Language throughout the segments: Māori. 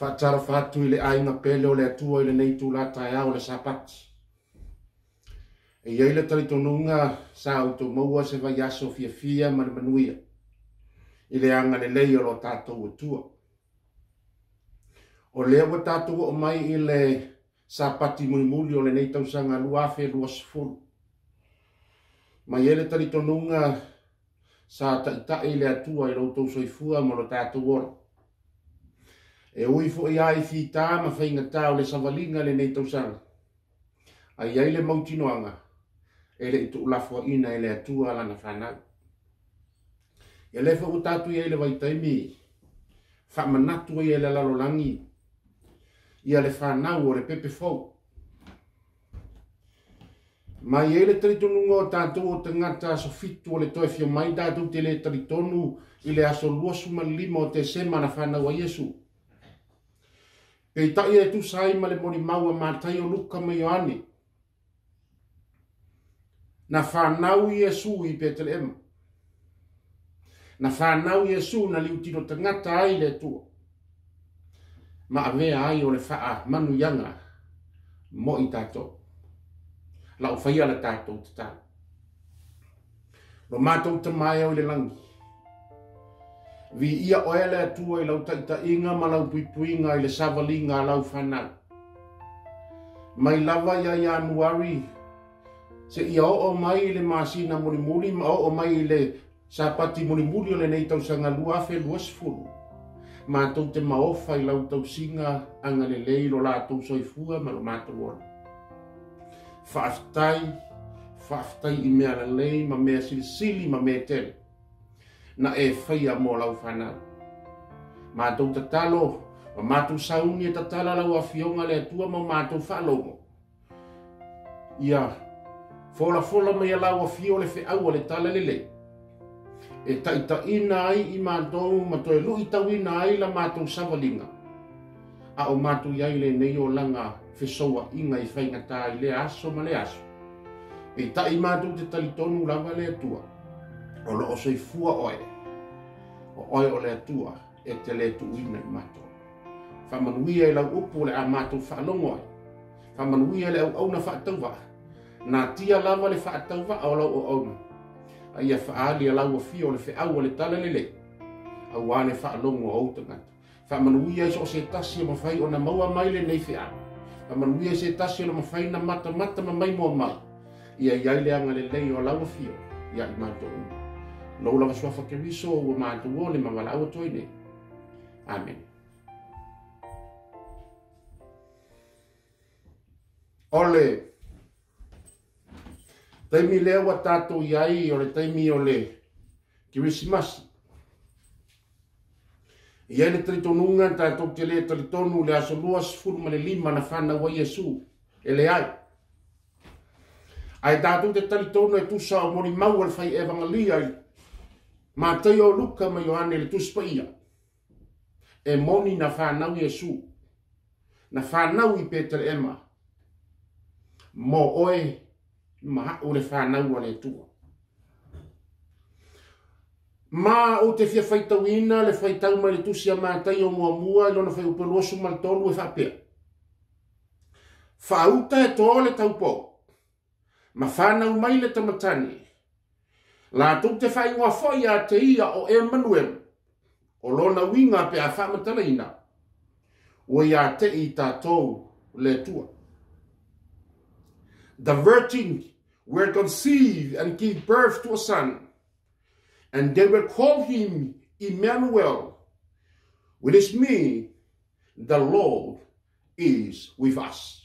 Whaatara whatu i le ainga pele o le atua i le neitu la taia o le sapati. E iei le talitonunga sa auto maua se vai aso fia ma le manuia. I le anga le lei o lo tātou atua. O lea wa tātou o mai i le sapati muli o le neitau sanga luafe lua sifuru. Ma iei le talitonunga sa taita i le atua i lo tau soifua mo lo tātou ora. E ui fo i ai fita ma whainga tau le savalinga le nei tausanga. A iai le mautinoanga e le itu ulafua ina e le atua lana whanau. E le wha utatu i le waitaimi whamanatu i le lalolangi i le whanau o le pepe fau. Ma i le taritonunga o tātou o tangata so fitu o le toi fio mai tātou te le taritonu i le aso luasuma lima o te sema na whanau a Yesu. Pei tai e tu sai ma le moni maua mātai o luka me Ioane. Na whanau Iesu i Betelema. Na whanau Iesu na liutino tangata ai le tua. Ma avea ai o le whaa manu yanga mo i tātou. Lau whaia le tātou te tā. Lo mātou te mai o le langi. Vi ia oele atua i lau taita inga ma lau puipuinga i le savalinga lau whanau. Mai lava ia Januari, se ia o mai le masina mulimuli, ma o mai le sapati mulimuli o le nei tausanga luafe luasfuru. Mātou te maofa i lau tausinga anga le leilo la tau soifua ma lo mātou ona. Whaaftai i mea la lei ma mea silisili ma mea tele. Na e whaia mo lau whanau. Mātou tatalo, ma mātou sauni e tatala lau a fionga le atua ma mātou whalongo. Ia, fola mai a lau a fio le whiau le tala lele. E taita ina ai i mātou, ma toe lui tau ina ai la mātou savalinga. A o mātou iai le nei o langa whesoa inga i whaingata i le aso ma le aso. E tai mātou te talitonu lava le atua. O lo osoi fua oe. O oe o le atua e te le tu ina i mātou. Whamanuia i lau upu le a mātou whaalongo oe. Whamanuia le au na whaatauwa. Nā tia lava le whaatauwa au lau o auna. A ia whaali a lau a fio le whiau le tala lele. A wane whaalongo o autangata. Whamanuia i so se tasi o mawhai o na maua mai le nei whiau. Whamanuia i se tasi o na mawhai na mata ma mai mua mai. Ia iai le anga le lei o lau a fio. Ia i mātou una. Lo lava swafa ke riso o mātou o le mawala au toine. Amen. Ole. Taimi lea wa tātou iai o le taimi o le Kirisimasi. Iai le taritonunga tātou te le taritonu le aso luas furma le lima na whana wa Iesu. E le ai. Ai tātou te taritonu e tusa o mori mau al whai evangalia i. Ma te o luka ma Ioane le tuspaia. E moni na whanau Iesu. Na whanau i Betelema. Mo oe ma o le whanau le tua. Ma o te fia whaitauina le whaitau ma le tusia mātai o mua i lona whai upeluosu maltolu e whapea. Whauta e tō le taupou. Ma whanau mai le tamatani. La tuk te whai ngā whai a te ia o Emmanuel. O lona winga pe a whamatala ina. O ia te i tātou le tua. The virgin were conceived and gave birth to a son. And they will call him Emmanuel. Which means the Lord is with us.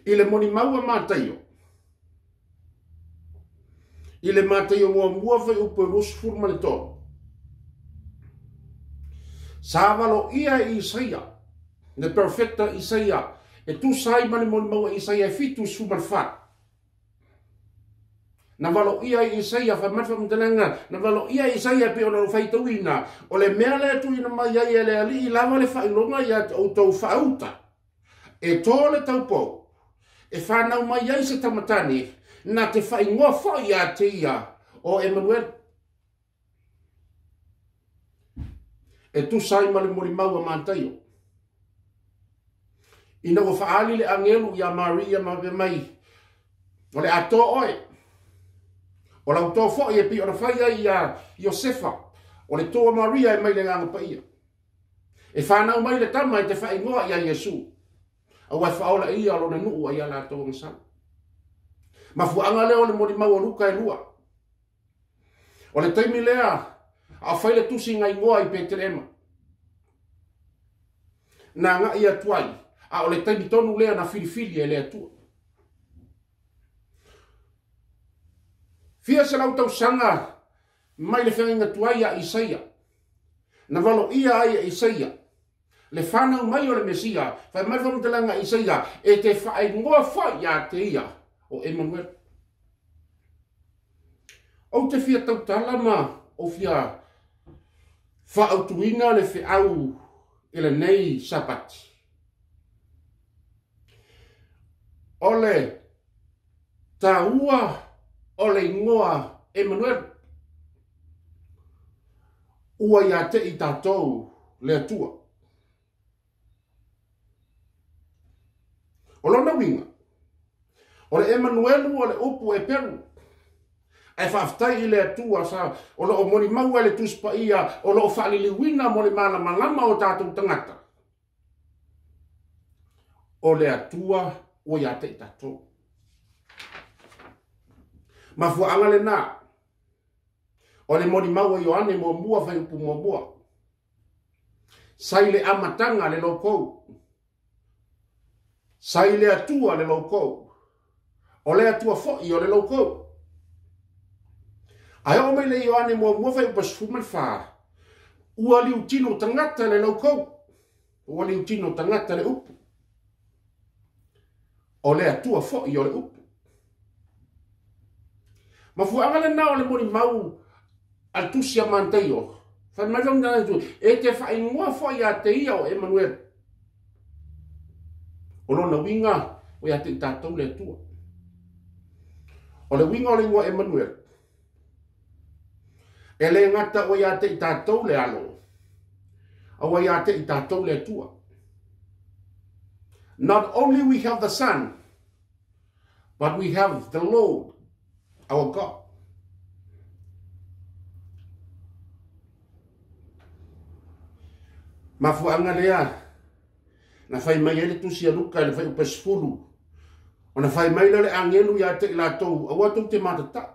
Ile moni maua mātaio. Ile mātaio mua whai upe rosu furma le tō. Sāwalo ia i Isaia. The perfecta Isaia. E tu sai mani moni maua Isaia fitu sumal wha. Na walo ia i Isaia wha matwa mtananga. Na walo ia i Isaia pe ona whaitauina. O le mea le tu ina mai ai ele ali i lava le whailonga i au tau whauta. E tō le taupou. E whanau mai ai se tamatani. Na te whaingoa whai a te ia o Emmanuel. e tu sai ma le mori maua mātaio. Ina o whaali le angelu ia Maria ma ve mai. O le ato oe. O lau tō fo e pi o na whaia ia Iosefa. O le tō Maria e mai le nganga pa ia. E whanau mai le tama e te whai ngoa ia Yesu. A wai whaola ia alo na nuu a ia la tō ngasana. Ma fuanga leo le mori maua luka e lua. O le taimi lea a whaile tusi ngai ngoa i Petelema. Na nga ia tuai. A o le taimi tonu lea na filifili e lea tua. Fia se lau tau sanga mai le whenga tuai a Isaia. Na valo ia ai a Isaia. Le whanau mai o le Mesia. Whai mai whanau te langa Isaia. E te whae ngoa whai a te ia o Emmanuel. O te fia tau talama o fia whaautuina le whiau i le nei sapati. O le taua o le ingoa Emmanuel. Ua ia te i tātou le atua. O lona winga. O le Emmanuel o le upu e peru. Ai whaftai i le atua sa o lo o moni maua le tuspa ia o lo o whaliliwina mo le mana malama o tātou tangata. O le atua o ia te i tātou. Ma fuanga le nā. O le moni maua Ioane mo mua whai upu mo mua. Sai le amatanga le lokou. Sai le atua le lokou. O le atua fo'i o le lokou. Ai o mai le Ioane mo mua whai upa sfuman wha. Ua liu tino tangata le lokou. Ua liu tino tangata le upu. O le atua fo'i o le upu. Ma fuanga le nā o le moni mau al tusia manteio. Whai mai rong nana tu. E te whai ngoa whai a te ia o Emmanuel. O lona winga o ia te i tātou le atua. O le winga o le ngoa Emmanuel. E le ngata o ia te i tātou le alo. O ia te i tātou le atua. Not only we have the Son, but we have the Lord, our God. Ma fuanga lea, na whai mai ele tusi aluka le whai upesfuru. O na whai mai le angelu ia te ilatou, a watu te matata.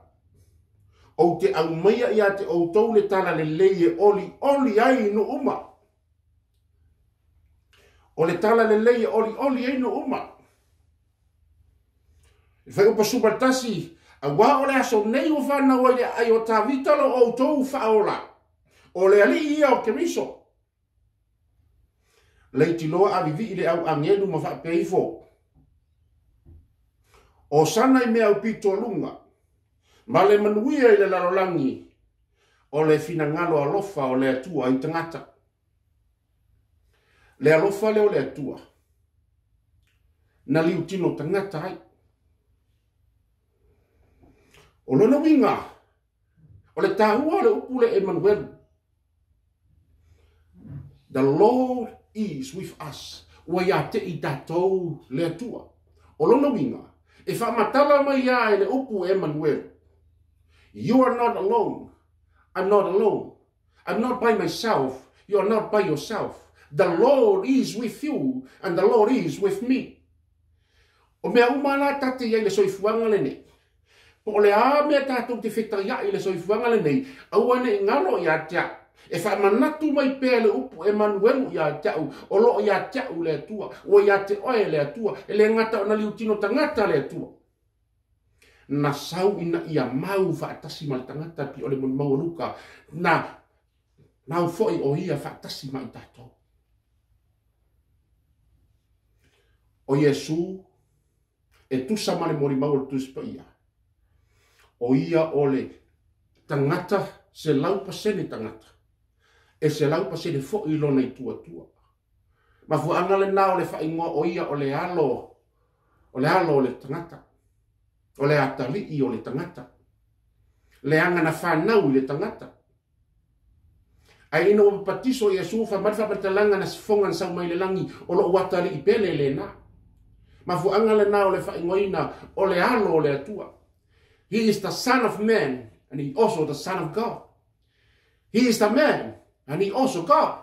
O te au maia ia te o tau le tala le leie oli ai no uma. O le tala le leie oli ai no uma. E whai upasubatasi, a wā o le aso nei o whana o le ai o tā vitalo o tau whaola. O le ali ia o keriso. Leiti loa a vivi le au angelu ma wha peifo. O sana i mea au pito lunga. Ma le manuia i le larolangi. O le finangalo alofa o le atua i tangata. Le alofa le o le atua. Na liu tino tangata ai. O lona winga. O le tahua le upu le Emmanuel. The Lord is with us. Wa ia te i tātou le atua. O lona winga. E whamatala mai ia e le upu Emmanuel. You are not alone. I'm not alone. I'm not by myself. You are not by yourself. The Lord is with you and the Lord is with me. O mea umana tate ia i le soifuanga le nei. Po le a mea tātou te whetaya i le soifuanga le nei. Awane ngaro ia tea. E wha manatu mai pēr le upu Emmanuel ia teau. O lo ia teau le atua. O ia te oe le atua. E le ngata o na liu tino tangata le atua. Na sau ina ia mau whaatasi mai tangata pi o le mon mau luka. Na nau foi o ia whaatasi mai tātou. O Yesu e tusa male mori mau le tuspa ia. O ia o le tangata se lau pasene tangata. E se lau pasene fo i lona i tua tua. Ma fu angale na o le whaingoa o ia o le alo. O le alo o le tangata. O le atali i o le tangata. Le anga na whanau i le tangata. ai ino patiso Yesu fa marfa batalanga na sifonga sa mai le langi o lo watari ipele le na ma fu angale na o le fa ngoina o le alo o le atua. He is the Son of Man and he also the Son of God. He is the man and he also God.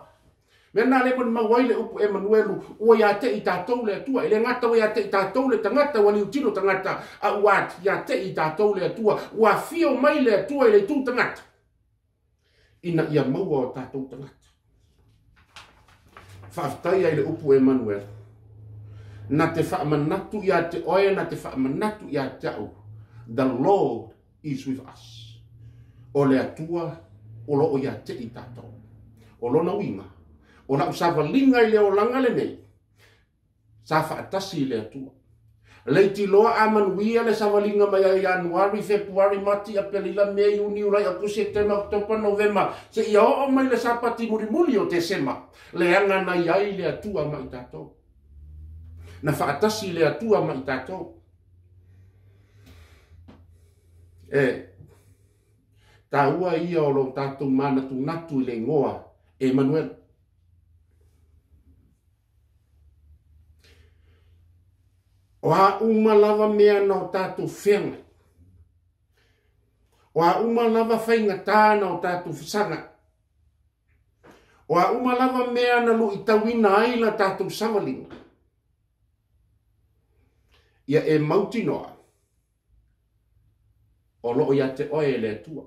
Mena le mon mawaile upu Emmanuelu o ya te i tātou le atua ile ngata o ya te i tātou le tangata wani utino tangata a wat ya te i tātou le atua wa fio mai le atua ile tu tangata ina ia maua o tātou tangata whaaftai ai le upu Emmanuel na te whaamanatu ia te oe na te whaamanatu ia te au. The Lord is with us o le atua o lo o ia te i tātou o lona winga o na usava linga i le o langa le nei. Sa whaatasi le atua. Leiti loa amanuia le savalinga mai a Januari, Februari, Mati, Apelila, Mei, Juni, Ulai, Akusi, September, October, November. Se ia o mai le sapati muri o te sema. Le anga na iai le atua mai tātou. Na whaatasi le atua mai tātou. Taua ia o lo tātou mana tu natu i le ngoa, Emmanuel. O a uma lava mea na o tātou whenga. O a uma lava whainga tāna o tātou whisanga. O a uma lava mea na lu i tawina aila tātou savalinga. Ia e mauti noa. O loo ia te oe le tua.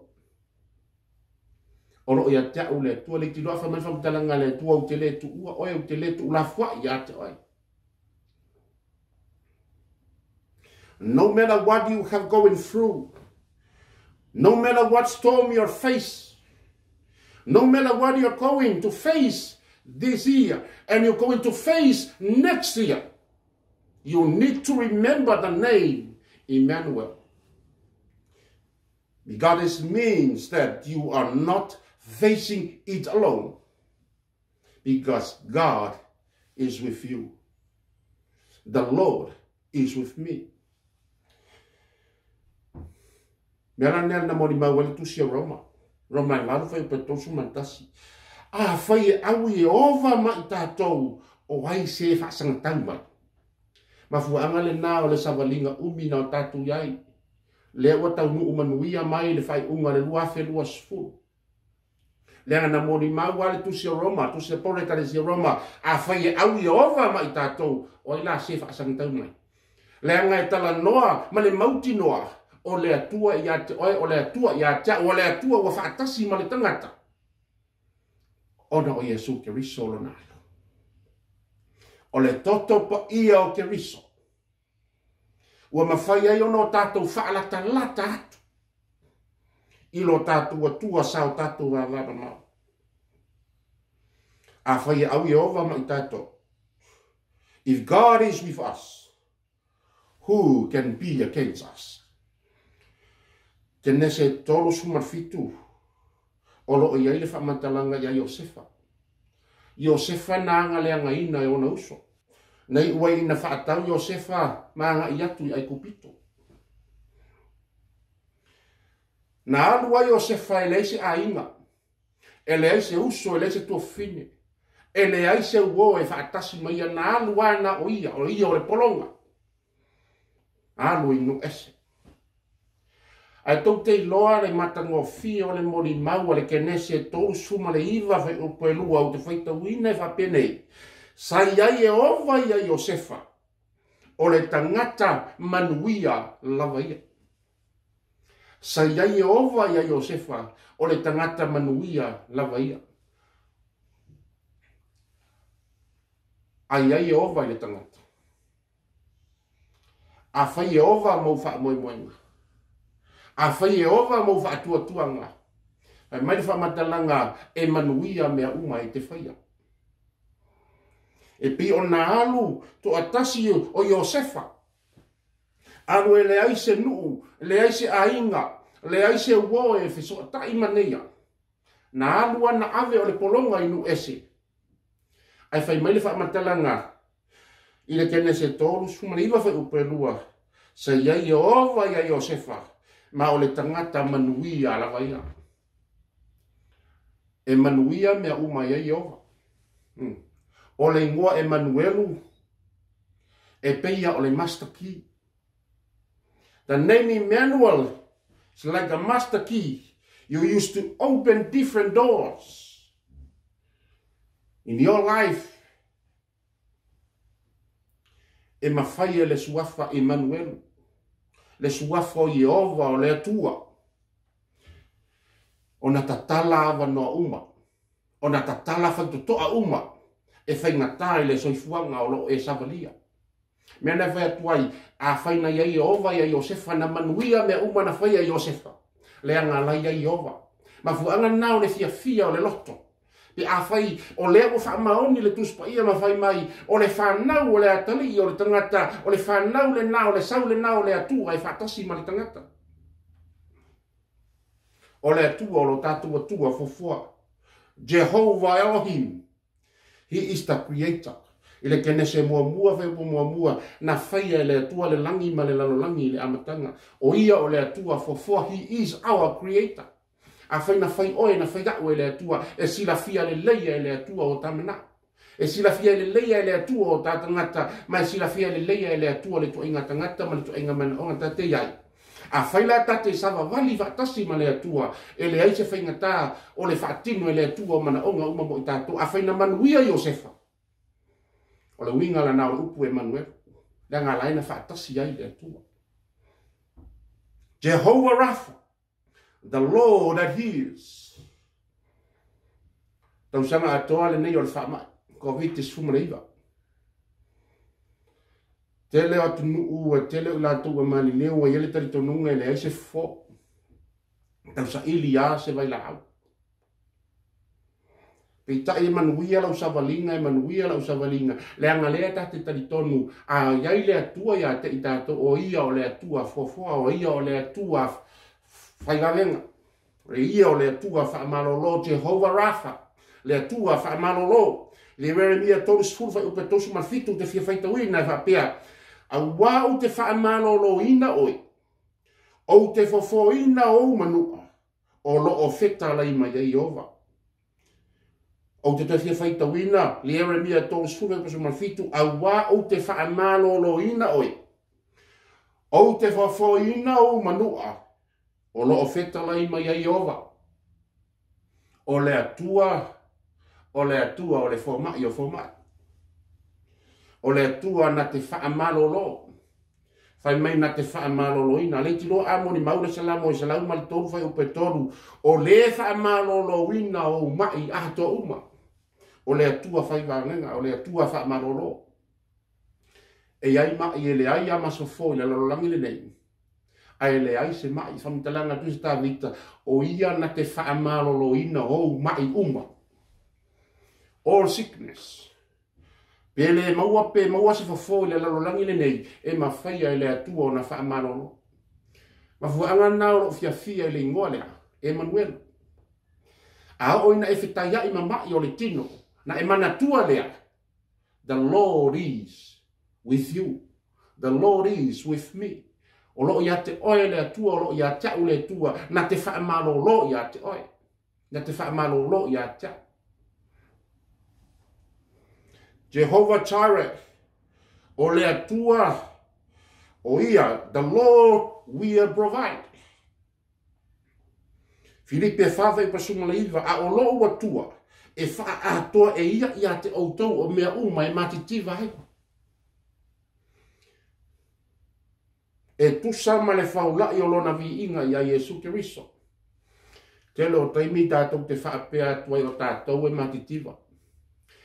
O loo ia te au le tua. Le ti loa whamai whamtalanga le tua u te le tu ua. Oe u te le tu ula fwa ia te oe. No matter what you have going through, no matter what storm you face, no matter what you're going to face this year and you're going to face next year, you need to remember the name Emmanuel. Because it means that you are not facing it alone. Because God is with you. The Lord is with me. Mera nea na mori mawele tu sia Roma. Roma i maru whai petosu mantasi. A whai e au i ova mai tātou o hai se whaasanga taumai. Ma fuanga le nā o le savalinga umi na o tātou iai. Le ua tau nu umanuia mai le whai unga le luafe lua sfuru. Le anga na mori mawale tu sia Roma, tu sia pole kare sia Roma. A whai e au i ova mai tātou o i la se whaasanga taumai. Le anga e tala noa, ma le mauti noa. O le atua ia te oe, o le atua ia te o le atua ua whaatasi ma le tangata. Ona o Yesu ke riso lo nalo. O le toto pa ia o ke riso. Ua mawhai ai ono tātou whaalata lata atu. Ilo tātou atua sao tātou wa lava mau. A whai au i ova mai tātou. If God is with us, who can be against us? Tene se tolo sumarfitu. Olo o iai le whamatalanga ia Iosefa. Iosefa na anga le anga ina e ona uso. Nei ua ina whaatau Iosefa maanga i atu i ai kupito. Na alua Iosefa e leise a inga. E leise uso e leise tuofine. E leise uo e whaatasi maia na alua na o ia o le polonga. Alu inu ese. Ai tau te loa le matango fia o le mori maua le kenese tolu suma le iwa fai upo e lua o te whaita wina e whapenei. Sa iai e ova ia Iosefa o le tangata manuia lava ia. Sa iai e ova ia Iosefa o le tangata manuia lava ia. Ai iai e ova ia tangata. A whai e ova mau wha moe moenga. A whai e ova mau wha atua tuanga. Ai mai le whamatalanga e manuia mea uma e te whaia. E pi o na alu to atasi o Iosefa. Alu e le aise nuu, le aise ainga, le aise uo e whiso ta imaneia. Na alu ana ave o le polonga inu ese. Ai whai mai le whamatalanga i le kene se tolu sumana iwa whai upelua. Sa iai e ova ia Iosefa. Ma o le tangata manuia ala vaia. e manuia mea uma ia Iova. O le ingoa Emanuelu, e peia o le master key. The name Emmanuel is like a master key. You used to open different doors in your life. E mawhai le suafa Emmanuel, le suafa o Iova o le atua. O na tatala awa noa uma, o na tatala whaktotoa uma, e whaingatai le soifuanga o lo e savalia. Mea na whai atuai, a whaina ia Iova ia Iosefa, na manuia mea uma na whaia Iosefa. Le anga lai ia Iova. Ma fuanga nao le fia o le loto. Pe a whai o lea o whaamaoni le tuspa ia ma whai mai, o le whanau o le atali o le tangata, o le whanau le nao, le sau le nao le atua, e whatasi ma le tangata. O le atua o lo tātua tua fofua. Jehovah Elohim. He is the creator. Ile kene se mua whepo mua na whaia le atua le langi ma le lalolangi le amatanga. O ia o le atua fofua. He is our creator. A whai na whai oe na whai da'u e le atua. E sila fia le leia e le atua o tamana. E sila fia le leia e le atua o tātangata. Ma e sila fia le leia e le atua le tuainga tangata ma le tuainga mana o ngata te iai. A whaila tate sava wali whaatasi ma le atua, e le aise whaingata o le whaatino e le atua o mana onga uma mo i tātou. A whaina manuia Iosefa. O le winga la nao upu Emmanuel. Le ngā laina whaatasi ai le atua. Jehovah Rapha, the Lord that heals. Tau sanga atoa le nei o le whaamai, ko vitis fumareiva. Tele o tunu tele o la tu mani leo e ele tari tonunga ele aise fo. Tau sa ilia se vai la au. Peita e manuia la usavalinga e manuia la usavalinga. Le anga lea tate tari tonu a iai le atua ia te itato o ia o le atua fofoa o ia o le atua whaigavenga. Le ia o le atua whaamalolo Jehovah Rapha. Le atua whaamalolo. Le Jeremia toris fulfa upe tosu malfitu te fia whaitawina e whapea. A wau te whaamalolo ina oi. O te fofo ina o manua. O lo o feta la ima ia Iova. O te fia whaitawina. Le Jeremia toris fulfa upe tosu malfitu. A wau te whaamalolo ina oi. O te fofo ina o manua. O lo o feta la ima ia Iova. O le atua o le formai o formai. O le atua na te whaamalolo. Whai mai na te whaamalolo ina. Le tiro amoni maule salamo i salau mali toru whai upe toru. O le whaamalolo ina o mai ahato uma. O le atua whai wānenga. O le atua whaamalolo. E ai mai e le ai amasofo i le lalolangi le nei. Ai le ai se mai. Whamitalanga tu se tā vita. O ia na te whaamalolo ina o mai uma. All sickness. Pele maua se fofo le lalolangi le nei, e mawhaia e le atua o na whaamalolo. Mafuanga nao lo fia le ingoa lea, Emmanuel. A oina e whetaya i mamai o le tino, na e manatua lea. The Lord is with you. The Lord is with me. O lo ia te oe le atua, o lo ia tau le atua, na te whaamalolo ia te oe. Na te whaamalolo ia tau. Jehovah Jireh, o le atua, o ia, the Lord will provide. Filipe whawhai pasuma leiva, a o loo atua, e wha atoa e ia te outou o mea uma e matitiva hei. E tusama le whaulai o lona vi inga ia Yesu Keriso. Tele o taimi tātou te whaapea atua i o tātou e matitiva.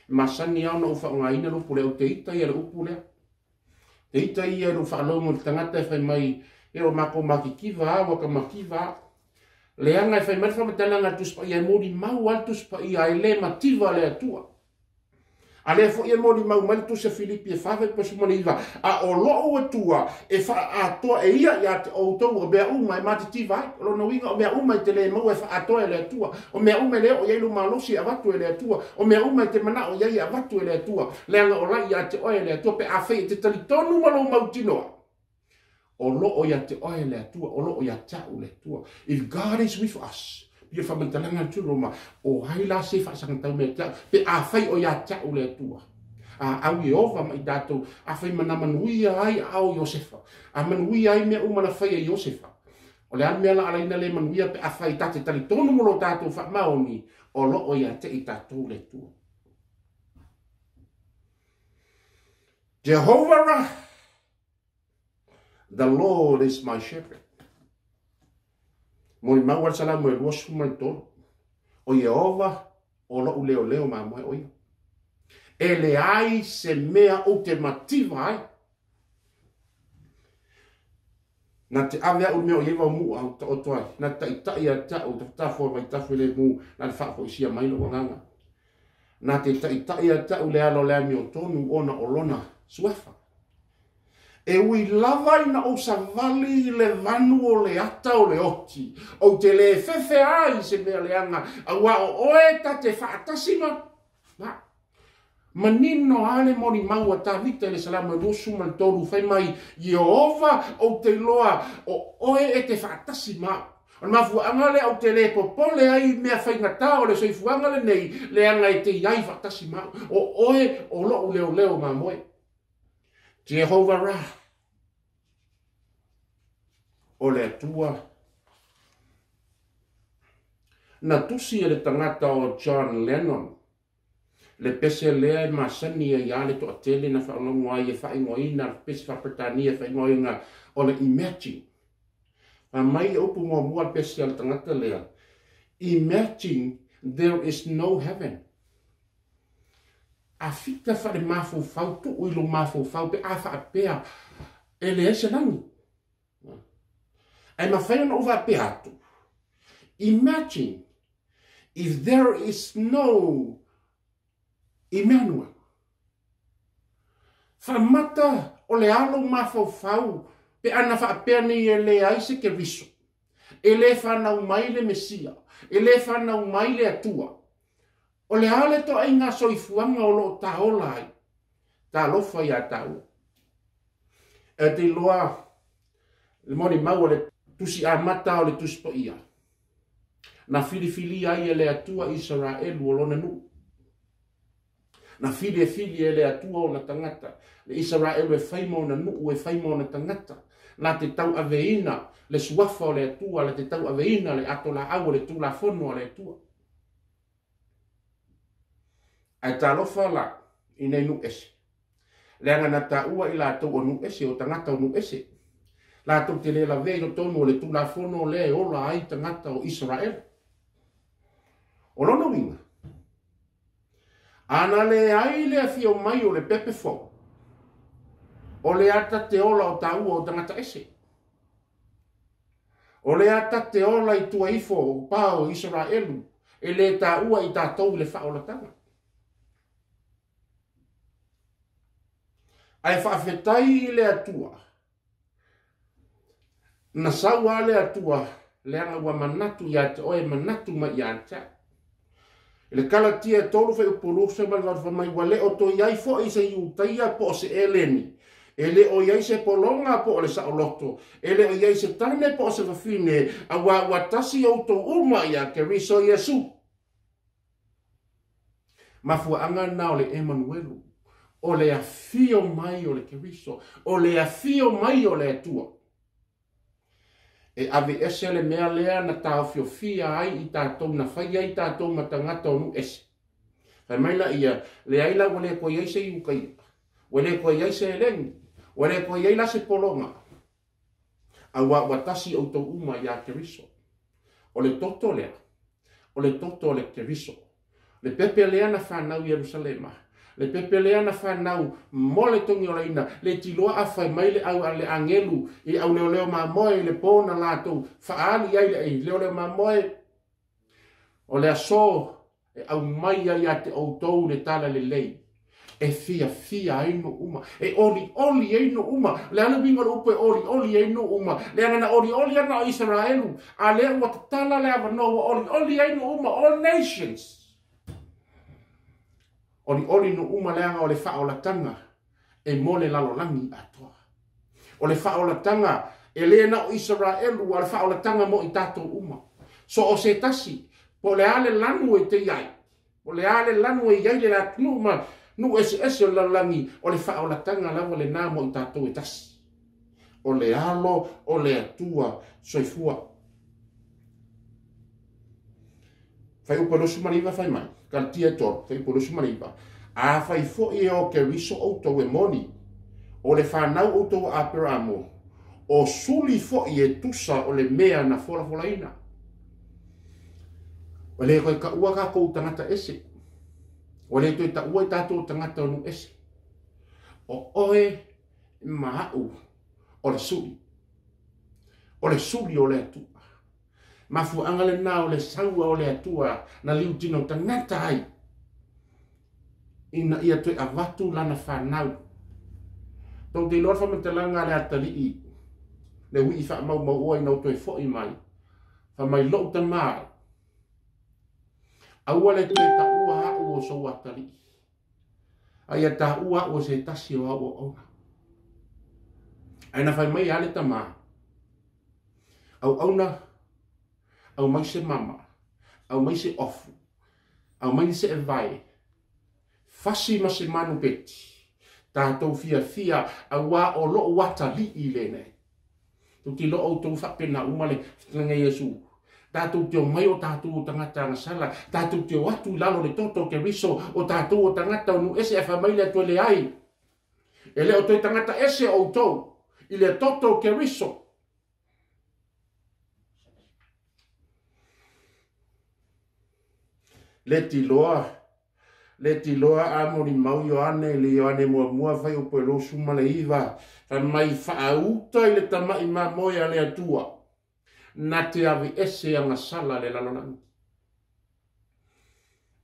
Masani au na ufa nga ina lupu leo te ita i ala upu leo. Te ita i ala ufa alomo le tangata e whai mai e o mako makikiva a waka makiva. Leanga e whai mai whamatalanga tuspa i a mori mau al tuspa i a ele mativa le atua. A lea fo i a mori mau mai tusa Filipi e whawai pasumani iwa. A o loo atua e wha atoa e ia i a te outou o mea uma e matitiva ai. O lona winga o mea uma i te le mau e wha atoa e le atua. O mea uma leo o iailu malosi a watu e le atua. O mea uma i te mana o iai a watu e le atua. Leanga o rai i a te oe le atua pe a whai te talitonu malo mautinoa. O loo i a te oe le atua. O loo i a tau le atua. If God is with us, Pia whamantalanga tūro ma, o haila se whaasanga tau me tia, pe a whai o ia tia o le tua. Au i ova mai tātou, a whai mana manuia ai au Iosefa. A manuia ai mea umana whai a Iosefa. O le an mea la alaina le manuia pe a whai tate tali tonu molo tātou wha maoni, o lo o ia te i tātou le tua. Jehovah Ra, the Lord is my shepherd. Mo i mawar sala mo e luosu mai tolu. O Jehova, o lo leo leo ma moe oia. E le ai se mea o te mativa ai. Na te awea o mea o Jehova mu au ta oto ai. Na ta itai a ta o ta tafo mai tafo le mu. Na le whako isia mai lo nganga. Na te ta itai a ta o le alo le ami o tonu ona o lona suafa. E ui lava ina o sa vali le vanu o le ata o le oti. O te le fefe ai se mea leanga. A wa o oe ta te whaatasima. Manino ale moni maua ta vita le salama lusu man tolu fai mai Jehova o te loa o oe e te whaatasima. An mafu angale au te le popole ai mea fai ngata o le soifu angale nei le anga e te iai whaatasima. O oe o lo leo leo ma moe. Jehovah Ra. O le atua. Na tusi e le tangata o John Lennon. Le pese lea e masani e ia le to atele na whaonongo ai e whaingoina, pese whapretania whaingoina o le imagine. A mai e upu mua mua pese al tangata lea. Imagine there is no heaven. A fita whare mafo fau, tu uilo mafo fau, pe a whaapea e le ese nangi. Ai mawhaina o whaapea atu. Imagine if there is no Emmanuel. Whamata o le alo mawhau pe ana whaapea ni e le aise ke riso. E le whanau mai le Mesia. E le whanau mai le atua. O le ale to ai ngā soifuanga o lo taola ai. Tā lofa ia tau. E te loa le moni mau le tusi a mata o le tusi po ia. Na fili ai e le atua Israel o lona nu. Na fili e le atua o na tangata. Le Israel e whaimo na nu e whaimo na tangata. Na te tau aveina le suafa o le atua, le te tau aveina le ato la au le tula fono o le atua. Ai tā lofa la i nei nu ese. Le anga na tā ua i la tau o nu ese o tangata o nu ese. La tau te le la vei o tonu o le tula fono le ola ai tangata o Israel. O lona winga. Ana le ai le afio mai o le pepe fo. O le ata te ola o tā ua o tangata ese. O le ata te ola i tua ifo o pā o Israelu. E le tā ua i tā tau le whaola tanga. Ai whaafetai le atua. Na saua le atua, le anga wa manatu ia te oe manatu mai ia ta. Le kalatia tolu fe upulu se malva mai wale o to iai fo i se iutaia po se eleni. Ele o iai se polonga po le saoloto. Ele o iai se tane po se wafine a watasi o to uma ia ke riso Yesu. Mafua anga na o le Emmanuelu. O le afio mai o le keriso. O le afio mai o le atua. E ave ese le mea lea na tau fio fia ai i tātou na whaia i tātou matangata o nu ese. Hai maila ia, le aila wale ko iai se iukai. Wale ko iai se elengi. Wale ko iai la se polonga. A watasi o tau uma ia keriso. O le toto lea. O le toto le keriso. Le pepe lea na whanau Yerusalema. Le pepe lea na whanau mole tongi o leina. Le tiloa a whai mai le au le angelu. I au leo ma moe le pōna lātou. Whaali ai le ei. Leo ma moe. O le aso. E au mai ai a te outou le tala le lei. E fia aino uma. E oli aino uma. Le ana bingo le upe oli aino uma. Le ana oli ana o Israelu. A lea ua tala le avanoa oli aino uma. All nations. Oli no uma leanga o le whaolatanga e mole lalolangi atoa. O le whaolatanga e lena o Israelu o le whaolatanga mo i tātou uma. So o se tasi, po le ale lanu e te iai. Po le ale lanu e iai le la tunu ma nu ese o lalangi o le wha o la tanga lava le nā mo i tātou e tasi. O le alo, o le atua, soifua. Fai upa losu mariva fai mai, kaltia tor, fai upa losu mariva. A fai fo e o ke riso outou e moni, o le whanau outou a pera amo, o suli fo e tusa o le mea na fola ina. O le koe ka ua ka kou tangata ese, o le toi ta ua i tātou tangata onu ese. O oe mahau o le suli. O le suli o le atua. Mafu angale na o le saua o le atua na liu tino tangata ai. Ina ia toi avatu lana whanau. Tau te lorfa mentalanga le atali i. Le hui wha mau oai nau toi fo i mai. Wha mai lou ta mai. Aua le toi ta ua hau o so atali i. Aia ta ua o se tasi o hau o ona. Aina whai mai ale ta maa. Au auna, au mai se mama, au mai se ofu, au mai se evai. Fasi ma se manu peti. Tātou fia au wā o loo wata li i lene. Tuki loo au tau whapena umale fitinga Yesu. Tātou te o mai o tātou o tangata ngasala. Tātou te o atu lalo le toto ke riso o tātou o tangata o nu ese e whamaile to le ai. E leo toi tangata ese o tau. I le toto ke riso. Le ti loa a mori mau Ioane, le Ioane mua fai o pe lo suma le iwa. Fa mai whaauta i le tamai ma moia le atua. Na te avi ese anga sala le lalonangi.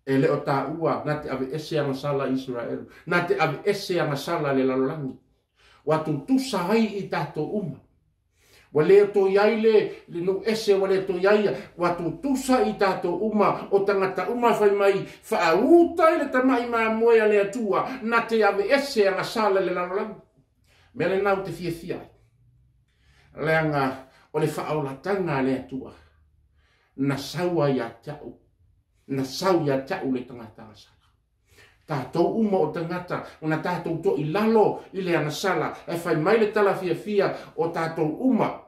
E le o ta ua, na te avi ese anga sala Israel. Na te avi ese anga sala le lalonangi. Watu tusa hai i tato uma. Wale to yaile le no ese wale to yaia watu tusa i tato uma o tangata uma fai mai whaauta i le tamai ma moia le atua na te ave ese anga sala le lalonangi. Mele nau te fia. Leanga o le whaaulatanga le atua. Na saua ia tau. Na sau ia tau le tangata sala. Tātou uma o tangata, o na tātou to i lalo i le anasala, e whai mai le tala fia o tātou uma.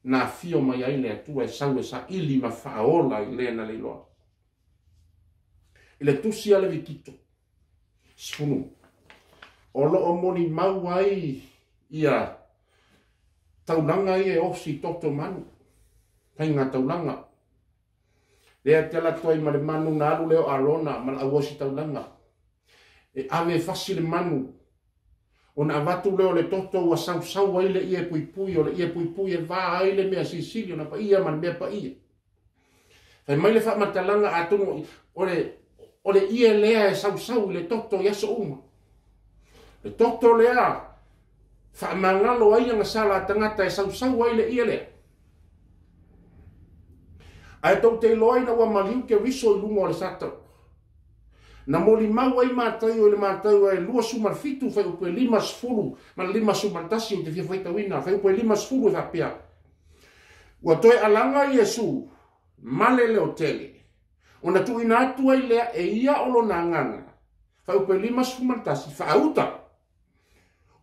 Na fio mai ai le atua e sau e sa ili ma whaola i le na le loa. I le tusi ale vikito. Sfunu. O lo o moni mau ai ia taulanga i e osi toto manu. Tainga taulanga. Lea te ala toi ma le manu na alu leo arona ma la awosi taulanga. E ave fasi le manu. O na avatu leo le toto ua sau ai le ia pui o le ia pui e vaa ai le mea sisili o na pa ia ma le mea pa ia. Fai mai le wha matalanga atungo o le ia lea e sau le toto i aso uma. Le toto lea wha mangalo ai anga sala tangata e sau ai le ia lea. Ai tau te loai na ua maliu ke riso i lungo o le satau. Na moli mau ai mātai o le mātai ai lua sumar fitu fai upe 5 ma 5 sumar tasi o te fia fai tawina. Fai upe 5 e whapea. Ua toi alanga Yesu male leo tele. O na tu ina atu ai lea e ia olo na nganga. Fai upe 5 sumar tasi fa auta.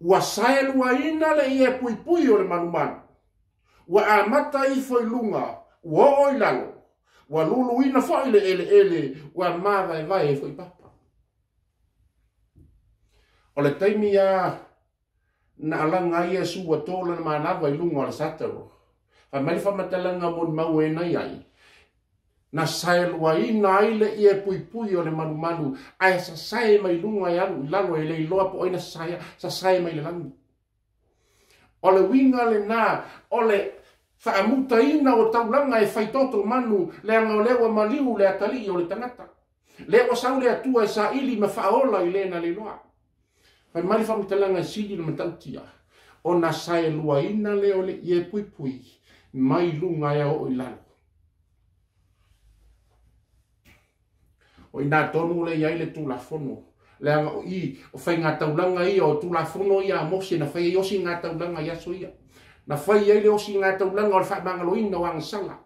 Ua sae lua ina le ia pui o le manumanu. Ua amata i foi lunga. Ua oi lalo. Ua lulu ina fai le ele. Ua mava e vai e foi papa. O le taimi a na alanga Yesu ua tola na manawa i lunga o le sataro. Fa mai fa matalanga mon mau e nai ai. Na sae lua ina ai le ia pui o le manu. Ai sa sae mai lunga i alu. Lalo e le iloa po oina sa sae mai le langi. O le winga le na. O le whaamuta ina o taulanga e whaitoto manu le anga o lewa maliu le atali o le tangata. Lewa sau le atua e sa ili ma whaola i le na le loa. Pai mali whamutalanga e sili na matautia. O na sae lua ina le o le ie pui mai lunga e o ilano. O ina tonu le iai le tulafono. Le anga o i o whai ngā taulanga ia o tulafono ia mosi na whai osi ngā taulanga ia so ia. Na whai ai le osi ngā taulanga o le whaamangaloina o angsala.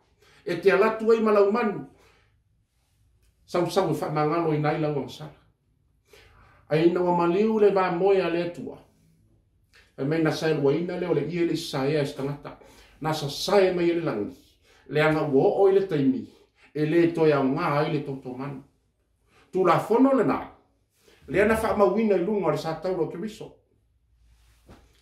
e te alatu ai malau manu. Sau fa mangalo i nai lau amsala. Ai na wa maliu le va moya le tua. E mai na sai waina le ole i le saia estangata. Na sa sai mai le langi. Le anga wo o le taimi. E le toia ngā ai le totomanu. Tu la fono le nā. Le ana wha mawina i lunga le sa tauro ke riso.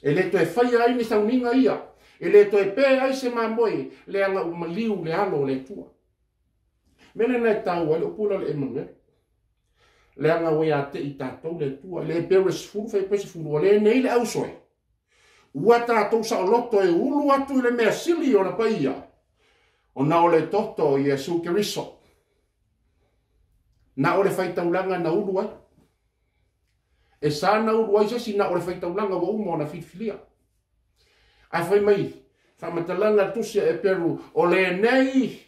E le to e whaia ai ni sauninga ia. E le to e pē ai se mamoe. Le anga umaliu le alo le tua. Mene nei tau ai le upula le Emmanuel. Le anga wea te i tātou le tua. Le pere sifuru whai pese furu. Le nei le ausoe. Ua tātou sa o loto e ulu atu i le mea sili o na paia. O na o le toto i e su ke riso. Na o le whaitaulanga na ulu ai. E sa na ulu ai sesi na o le whaitaulanga wa umo na whitwhilia. Ai whai mai. Whamatalanga tusia e peru. O le nei.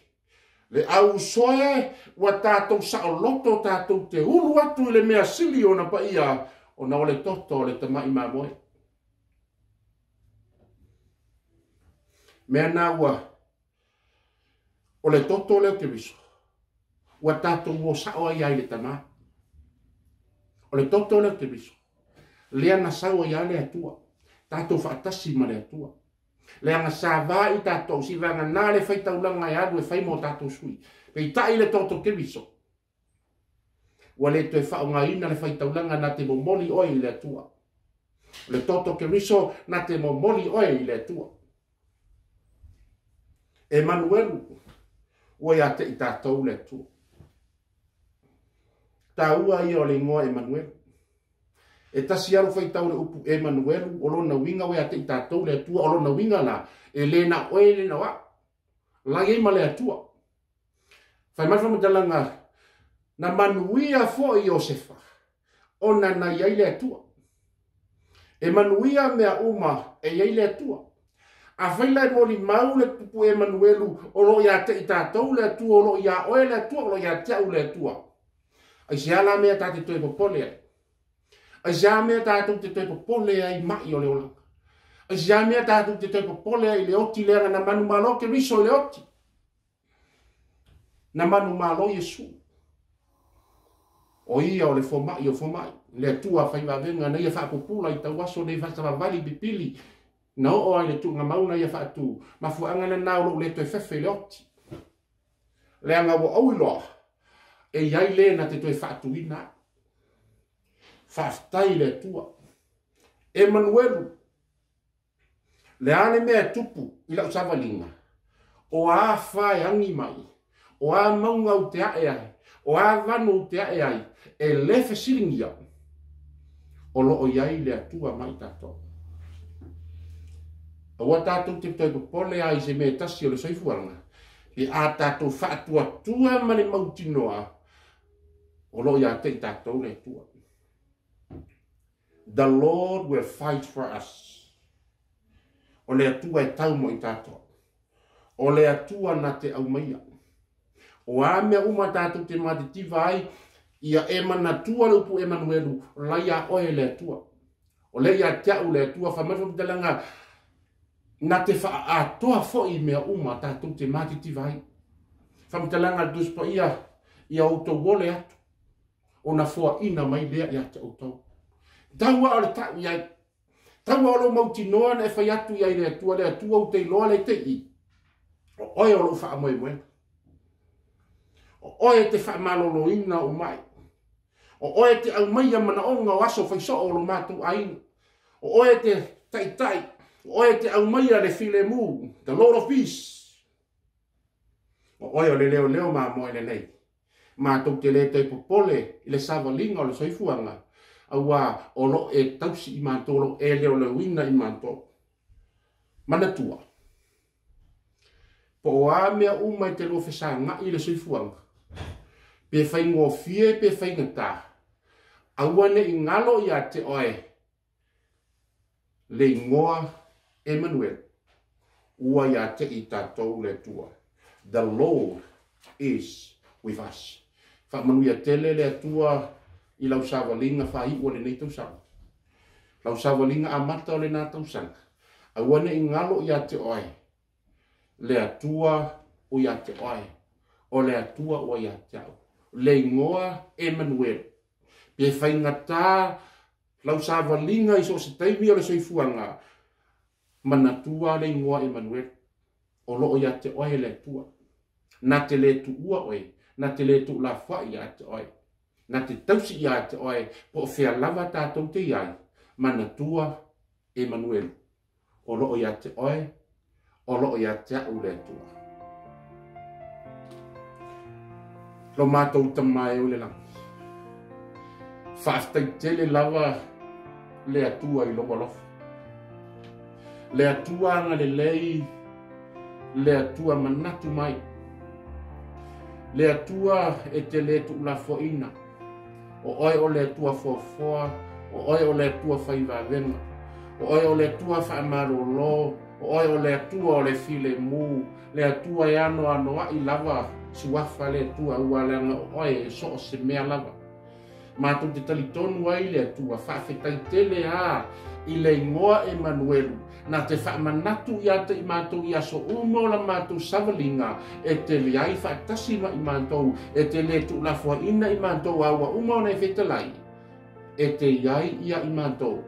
Le au soe. Wa tātou sa o loto tātou te ulu atu i le mea sili o na paia. O na o le toto o le tamai mamoe. Mea nā ua. O le toto leo te riso. Ua tātou o sao ai ai le tamā. O le toto leo te riso. Lea na sao ai ai le atua. Tātou whaatasi ma le atua. Lea nga sa vai tātou si vanga nā le whaitaulanga e adu e whaimo tātou sui. Pei tai le toto te riso. Ua le toe whaunga ina le whaitaulanga na te momoli oi le atua. Le toto ke riso na te momoli oi le atua. Emmanuel. Ua ia te i tātou le atua. Tā ua ia o le ngoa Emmanuel. E tasi aro whaitau le upu Emmanuel. O lona winga wea te i tātou le atua. O lona winga la. E le na oe le na wa. Lai e ma le atua. Whai mai whamadalanga. Na manuia fo i Josefa. O na na iai le atua. E manuia mea uma e iai le atua. A whaila e mori mau le pupu Emmanuelu. O lo ia te i tātou le atua. O lo ia oe le atua. O lo ia te au le atua. Ai se ala mea tāte toi popole ai. Ai se ala mea tātou te toi popole ai mai o le olanga. Ai se ala mea tātou te toi popole ai le oti lera na manu malo ke riso le oti. Na manu malo Yesu. O ia o le fomai o fomai. Le atua whaiva venga na ia whakopula i tau aso nei whasavavali bipili. Na o ai le tu nga mauna ia whaatu. Ma fuanga na nao le toi whewhe le oti. Le anga wo au iloa. E iai le na te toi whaatu ina. Whaftai le tua. Emmanuel. Le ane mea tupu i lau savalinga. O a whae angi mai. O a maunga u te ae ai. O a vanu u te ae ai. E le whesiringia. O loo iai le atua mai tato. O a tātou te toi popole ai se me tasi o le soifuanga. E a tātou whaatua tua mani mautinoa. O lo ia te tātou le tua. The Lord will fight for us. O le atua e tau mo i tātou. O le atua na te au maia. O a mea uma tātou te matitiva ai. Ia e mana tua le upu Emmanuelu. Laia oe le atua. O le ia teau le atua. Whamaifa pitalanga. Na te wha atoa fo i mea uma tātou te matitiva ai. Whamaitalanga duspa ia. Ia auto wole atu. O na fua ina mai lea ia te auto. Taua o le tau iai. Taua o lo mauti noa na e whai atu iai le atua o te loa le te i. O oe o lo wha amoe moe. O oe te wha malolo ina o mai. O oe te au mai amana o ngā waso whai so o lo mātou aina. O oe te tai. O oe te au mai a le file mu. The Lord of Peace. O oe o le leo mā moe le nei. Mātou te le te popole i le savalinga o le soifuanga. Aua o lo e tausi i mātou e leo le wina i mātou. Manatua. Po o a mea umai te lo whesa nga i le soifuanga. Pe whai ngō fie pe whai ngata. Aua ne i ngalo i a te oe. Le ngoa Emmanuel. Ua i a te i tātou le tua. The Lord is with us. Whamanuia tele le atua i lau savalinga whai ua le nei tausanga. Lau savalinga a mata o le nā tausanga. Aua ne i ngalo i a te oe. Le atua o ia te oe, o le atua o ia te au. Le ingoa Emmanuel. Pe whaingata, lau sa walinga iso se taimi o le soifuanga, manatua le ingoa Emmanuel. O lo o ia te oe le atua. Na te le tu ua oe, na te le tu la wha ia te oe. Na te tausi ia te oe, po whea lava tātou te iai, manatua Emmanuel. O lo o ia te oe, o lo o ia te au le atua. Lo mātou tamai o le lang. Whaaftai tele lava le atua i loa lofa. Le atua nga le lei, le atua manatu mai. Le atua e te le tu la foina. O oe o le atua fofoa, o oe o le atua whaiva venga. O oe o le atua whaamaro lo, o oe o le atua o le file mu, le atua e ano i lava suafa le atua ualanga o oe e so o se mea lava. Mātou te talitonu ai le atua, whaafetai tele a i le ingoa Emmanuelu. Na te whaamanatu ia te i mātou i aso umo la mātou savalinga, e te le ai whaatasima i mātou, e te le tu la fua ina i mātou aua umo nei whetalai. E te iai ia i mātou,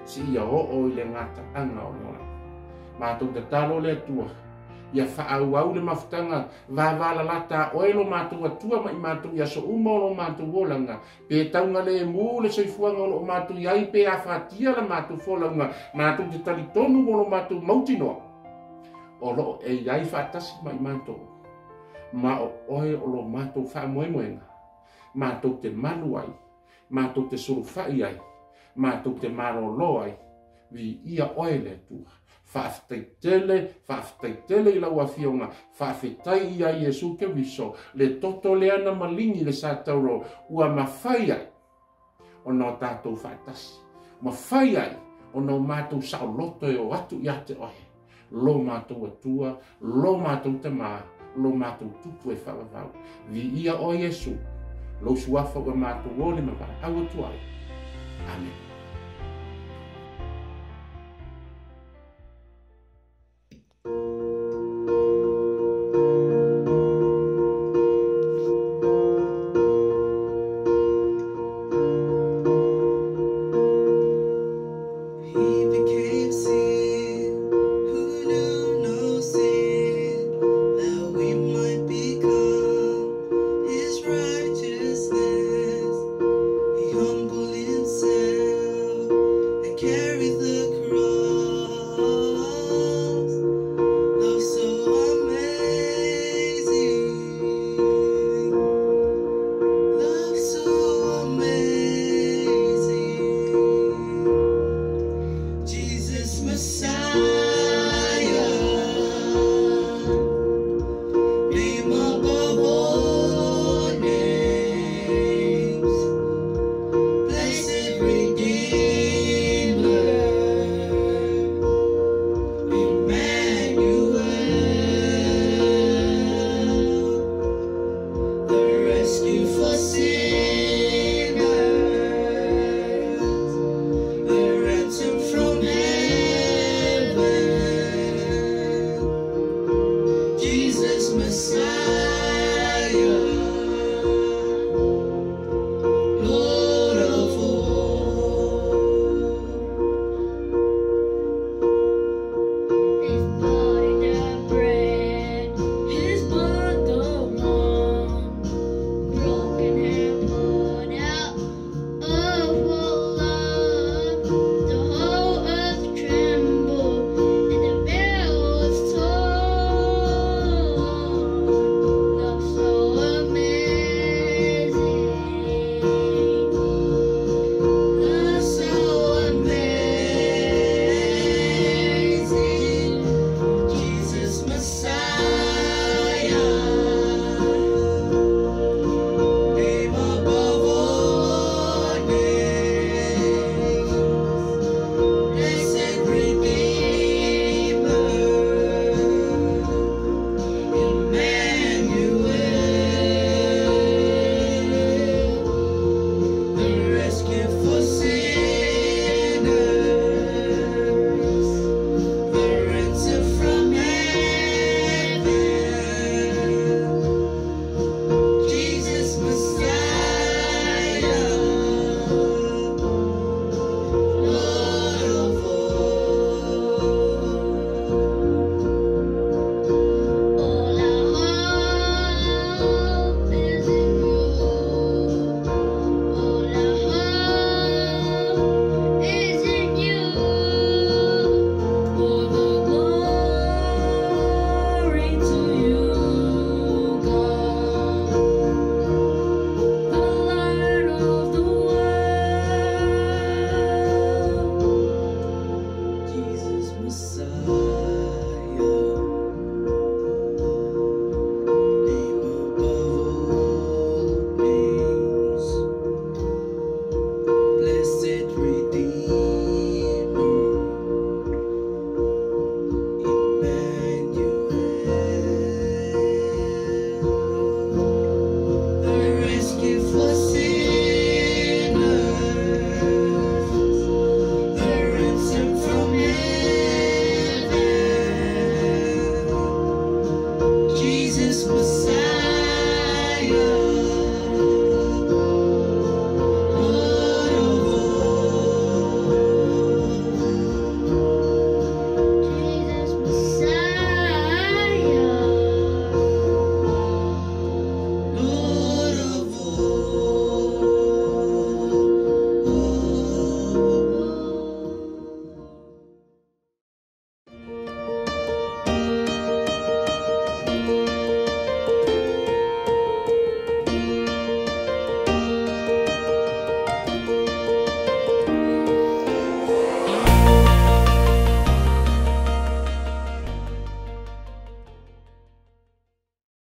si ia o i le ngata anga o leona. Mātou te talo le atua, ia whaau le mafutanga, vāwala lata oelo mātou atua ma i mātou ia so umo lo mātou wolanga, pe taunga le mu le soifuanga lo mātou iai pe a whatia la mātou folanga, mātou te talitonu lo mātou mautinoa. O lo e iai whaatasi ma i mātou, ma o oe o lo mātou whaamoemoenga, mātou te manu ai, mātou te surufai ai, mātou te maro lo ai, vi ia oe le atua. Whaafetai tele i lau a fionga, whaafetai ia Iesu ke wiso, le toto le ana malingi le sa tauro, ua mawhai ai, o no tātou whaatasi. Mawhai ai, o no mātou sao loto e o atu i ate ohe. Lo mātou atua, lo mātou te maa, lo mātou tupu e whawawau. Vi ia o Iesu, lo suafa ua mātou o le mawara au atu ai. Amen.